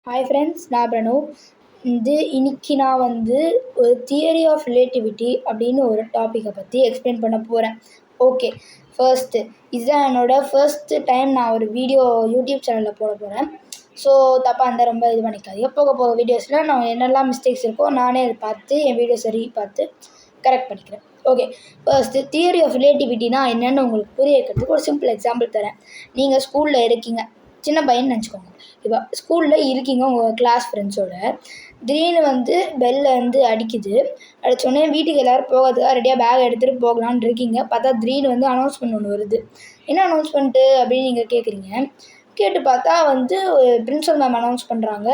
Hi friends, நான் பிரணவ். இன்னைக்கு நான் ஒரு தியரி ஆஃப் ரிலேட்டிவிட்டி அப்படின்னு ஒரு டாப்பிக்கை பற்றி எக்ஸ்பிளைன் பண்ண போகிறேன். ஓகே, இதுதான் என்னோடய ஃபர்ஸ்ட்டு டைம் நான் ஒரு வீடியோ யூடியூப் சேனலில் போட போகிறேன். ஸோ தப்பாக இருந்தால் ரொம்ப இது பண்ணிக்காதீங்க. போக வீடியோஸில் நான் என்னெல்லாம் மிஸ்டேக்ஸ் இருக்கோ நானே அதை பார்த்து என் வீடியோஸை பார்த்து கரெக்ட் பண்ணிக்கிறேன். ஓகே, ஃபர்ஸ்ட்டு தியரி ஆஃப் ரிலேட்டிவிட்டினா என்னென்னு உங்களுக்கு புரிய வைக்கிறதுக்கு ஒரு சிம்பிள் எக்ஸாம்பிள் தரேன். நீங்கள் ஸ்கூலில் இருக்கீங்க, சின்ன பையன் நினச்சிக்கோங்க. இப்போ ஸ்கூலில் இருக்கீங்க உங்கள் கிளாஸ் ஃப்ரெண்ட்ஸோட. திடீர்னு பெல்ல அடிக்குது. அடித்தோடனே வீட்டுக்கு எல்லோரும் போகிறதுக்காக ரெடியாக பேக் எடுத்துகிட்டு போகலான்னு இருக்கீங்க. பார்த்தா திடீர்னு அனௌன்ஸ்மெண்ட் ஒன்று வருது. என்ன அனௌன்ஸ்மெண்ட்டு அப்படின்னு நீங்கள் கேட்குறீங்க. கேட்டு பார்த்தா பிரின்சிபல் மேம் அனௌன்ஸ் பண்ணுறாங்க.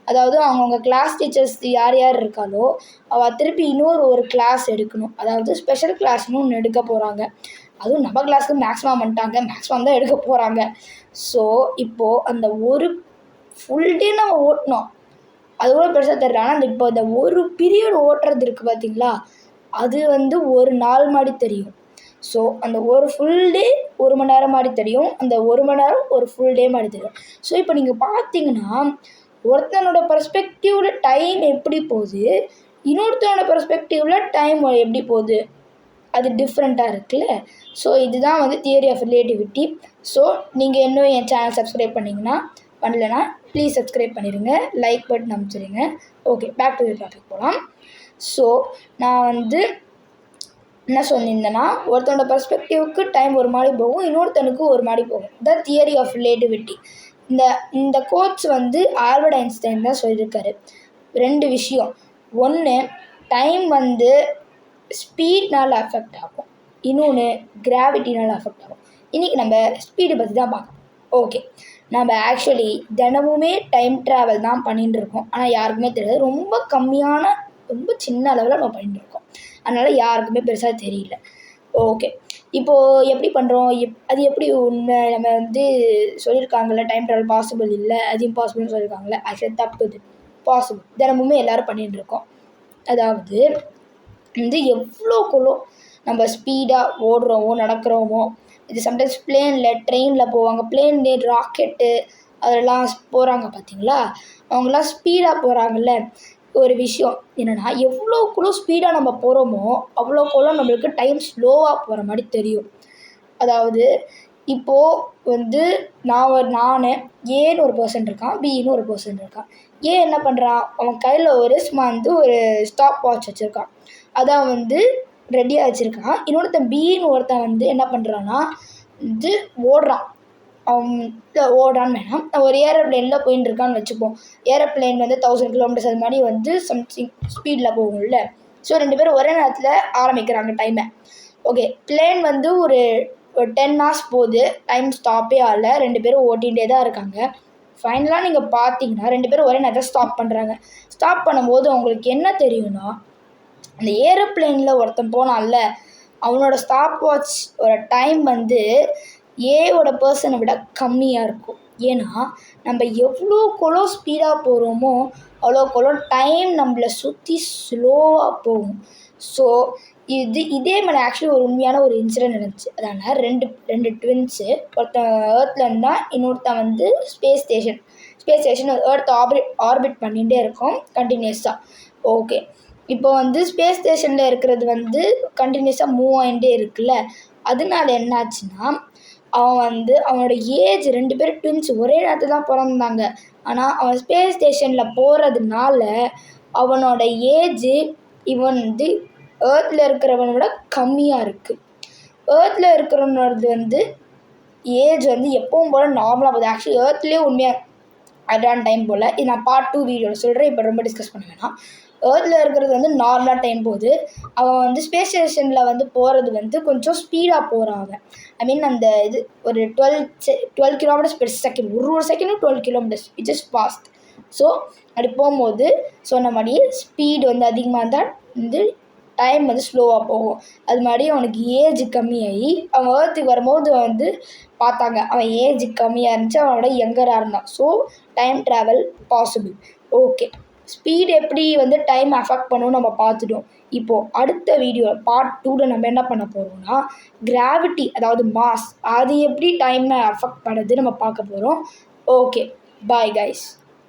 அதாவது அவங்கவுங்க கிளாஸ் டீச்சர்ஸ் யார் யார் இருக்காளோ அவள் திருப்பி ஒரு கிளாஸ் எடுக்கணும். அதாவது ஸ்பெஷல் கிளாஸ்னு ஒன்று எடுக்க போகிறாங்க. அதுவும் நம்ம கிளாஸுக்கு மேக்ஸிமம் பண்ணிட்டாங்க, மேக்ஸிமம் தான் எடுக்க போகிறாங்க. ஸோ இப்போது அந்த ஒரு ஃபுல் டே நம்ம ஓட்டினோம், அது கூட பெருசாக தெரியல. ஆனால் இப்போ இந்த ஒரு பீரியட் ஓட்டுறது இருக்குது பார்த்தீங்களா, அது ஒரு நாள் மாதிரி தெரியும். ஸோ அந்த ஒரு ஃபுல் டே 1 மணி நேரம் மாதிரி தெரியும், அந்த 1 மணி நேரம் ஒரு ஃபுல் டே மாதிரி தெரியும். ஸோ இப்போ நீங்கள் பார்த்தீங்கன்னா ஒருத்தனோட பெர்ஸ்பெக்டிவில் டைம் எப்படி போகுது, இன்னொருத்தனோட பெர்ஸ்பெக்டிவில் டைம் எப்படி போகுது, அது டிஃப்ரெண்ட்டாக இருக்குல்ல. ஸோ இதுதான் தியரி ஆஃப் ரிலேட்டிவிட்டி. ஸோ நீங்கள் இன்னும் என் சேனல் சப்ஸ்கிரைப் பண்ணிங்கன்னா, பண்ணலைன்னா ப்ளீஸ் சப்ஸ்கிரைப் பண்ணிடுங்க, லைக் பட்டன் அமுச்சிடுங்க. Okay, back to the topic போகலாம். ஸோ நான் என்ன சொல்லியிருந்தேன்னா, ஒருத்தனோட பெர்ஸ்பெக்டிவ்க்கு டைம் ஒரு மாதிரி போகும், இன்னொருத்தனுக்கு ஒரு மாதிரி போகும். The theory of relativity. இந்த கோட்ஸ் ஆல்பர்ட் ஐன்ஸ்டைன் தான் சொல்லியிருக்காரு. 2 விஷயம். ஒன்று, டைம் ஸ்பீட்னால் அஃபெக்ட் ஆகும், இன்னொன்று கிராவிட்டினால் அஃபெக்ட் ஆகும். இன்றைக்கி நம்ம ஸ்பீடை பற்றி தான் பார்க்கணும். ஓகே, நம்ம ஆக்சுவலி தினமுமே டைம் ட்ராவல் தான் பண்ணிகிட்டு இருக்கோம். ஆனால் யாருக்குமே தெரியாது. ரொம்ப சின்ன அளவில் நம்ம பண்ணிட்டு இருக்கோம். அதனால் யாருக்குமே பெருசாக தெரியல. ஓகே, இப்போது எப்படி பண்ணுறோம், அது எப்படி உண்மை, நம்ம சொல்லியிருக்காங்கள்ல டைம் ட்ராவல் பாசிபிள் இல்லை, அது இம்பாசிபிள்னு சொல்லியிருக்காங்களே, அது தப்புது. பாசிபிள், தினமுமே எல்லோரும் பண்ணிகிட்டு இருக்கோம். அதாவது எவ்வளோக்குள்ளோ நம்ம ஸ்பீடாக ஓடுறோமோ நடக்கிறோமோ, இது சம்டைம்ஸ் ட்ரெயினில் போவாங்க, ராக்கெட்டு அதெல்லாம் போகிறாங்க பார்த்தீங்களா, அவங்களாம் ஸ்பீடாக போகிறாங்கல்ல. ஒரு விஷயம் என்னென்னா, எவ்வளோக்குள்ளோ ஸ்பீடாக நம்ம போகிறோமோ அவ்வளோக்குள்ளோ நம்மளுக்கு டைம் ஸ்லோவாக போகிற மாதிரி தெரியும். அதாவது இப்போது நான் ஏன்னு ஒரு பர்சன் இருக்கான், பின்னு ஒரு பர்சன் இருக்கான். ஏன் என்ன பண்ணுறான், அவன் கையில் ஒரு ஸ்டாப் வாட்ச் வச்சுருக்கான், அதான் ரெடியாக வச்சுருக்கான். இன்னொருத்தன் பின்னு ஒருத்தன் என்ன பண்ணுறான்னா ஓடுறான். ஓடான்னு வேணாம், ஒரு ஏரோப்ளேனில் போயின்னு இருக்கான்னு வச்சுப்போம். ஏரோப்ளேன் 1000 கிலோமீட்டர்ஸ் அது மாதிரி சம்திங் ஸ்பீடில் போகும்ல. ஸோ 2 பேரும் ஒரே நேரத்தில் ஆரம்பிக்கிறாங்க டைமை. ஓகே, பிளேன் ஒரு 10 hours போகுது, டைம் ஸ்டாப்பே ஆகலை, 2 பேரும் ஓட்டிகிட்டே தான் இருக்காங்க. ஃபைனலாக நீங்கள் பார்த்தீங்கன்னா 2 பேரும் ஒரே நேரத்தில் ஸ்டாப் பண்ணுறாங்க. ஸ்டாப் பண்ணும்போது அவங்களுக்கு என்ன தெரியும்னா, அந்த ஏரோப்ளேனில் ஒருத்தன் போனான்ல, அவனோட ஸ்டாப் வாட்ச் ஒரு டைம் ஏவோட பர்சனை விட கம்மியாக இருக்கும். ஏன்னா நம்ம எவ்வளோக்கெவ்வளோ ஸ்பீடாக போகிறோமோ அவ்வளோக்கெவ்வளோ டைம் நம்மளை சுற்றி ஸ்லோவாக போகும். ஸோ இதே மாதிரி ஆக்சுவலி ஒரு உண்மையான ஒரு இன்சிடென்ட் நடந்துச்சு. அதனால் ரெண்டு ட்வின்ஸு, ஒருத்தன் ஏர்த்தில் இருந்தால் இன்னொருத்தன் ஸ்பேஸ் ஸ்டேஷன் ஏர்த் ஆர்பிட் பண்ணிகிட்டே இருக்கும் கண்டினியூஸாக. ஓகே, இப்போ ஸ்பேஸ் ஸ்டேஷனில் இருக்கிறது கண்டினியூஸாக மூவ் ஆகிட்டே இருக்குல்ல. அதனால என்னாச்சுன்னா, அவனோட ஏஜ் 2 பேரும் ட்வின்ஸ் ஒரே நேரத்தில் தான் பிறந்தாங்க. ஆனால் அவன் ஸ்பேஸ் ஸ்டேஷனில் போகிறதுனால அவனோட ஏஜ் இவன் ஏர்த்தில் இருக்கிறவனை விட கம்மியாக இருக்குது. ஏர்த்தில் இருக்கிறவனோடது ஏஜ் எப்பவும் போல் நார்மலாக போகுது. ஆக்சுவலி ஏர்த்லேயே உண்மையாக அடான் டைம் போல். இது நான் பார்ட் 2 வீடியோவில் சொல்கிறேன், இப்போ ரொம்ப டிஸ்கஸ் பண்ண வேணாம். ஏர்த்தில் இருக்கிறது நார்மலாக டைம் போகுது. அவன் ஸ்பேஸ் ஸ்டேஷனில் போகிறது கொஞ்சம் ஸ்பீடாக போகிறான். அவன் அந்த இது ஒரு 12 கிலோமீட்டர்ஸ் பெர் செகண்ட், ஒரு செகண்டும் 12 kilometres, it is fast. So அப்படி போகும்போது சொன்ன மாதிரி ஸ்பீடு அதிகமாக இருந்தால் டைம் ஸ்லோவாக போகும். அது மாதிரி அவனுக்கு ஏஜ் கம்மியாகி அவன் ஏர்த்துக்கு வரும்போது பார்த்தாங்க, அவன் ஏஜ் கம்மியாக இருந்துச்சு, அவனோட யங்கராக இருந்தான். So time travel possible. Okay, speed எப்படி டைம் அஃபெக்ட் பண்ணணும்னு நம்ம பார்த்துட்டோம். இப்போது அடுத்த வீடியோ பார்ட் 2ல் நம்ம என்ன பண்ண போகிறோம்னா, கிராவிட்டி அதாவது மாஸ் அது எப்படி டைமை அஃபெக்ட் பண்ணுறது நம்ம பார்க்க போகிறோம். Okay, bye guys.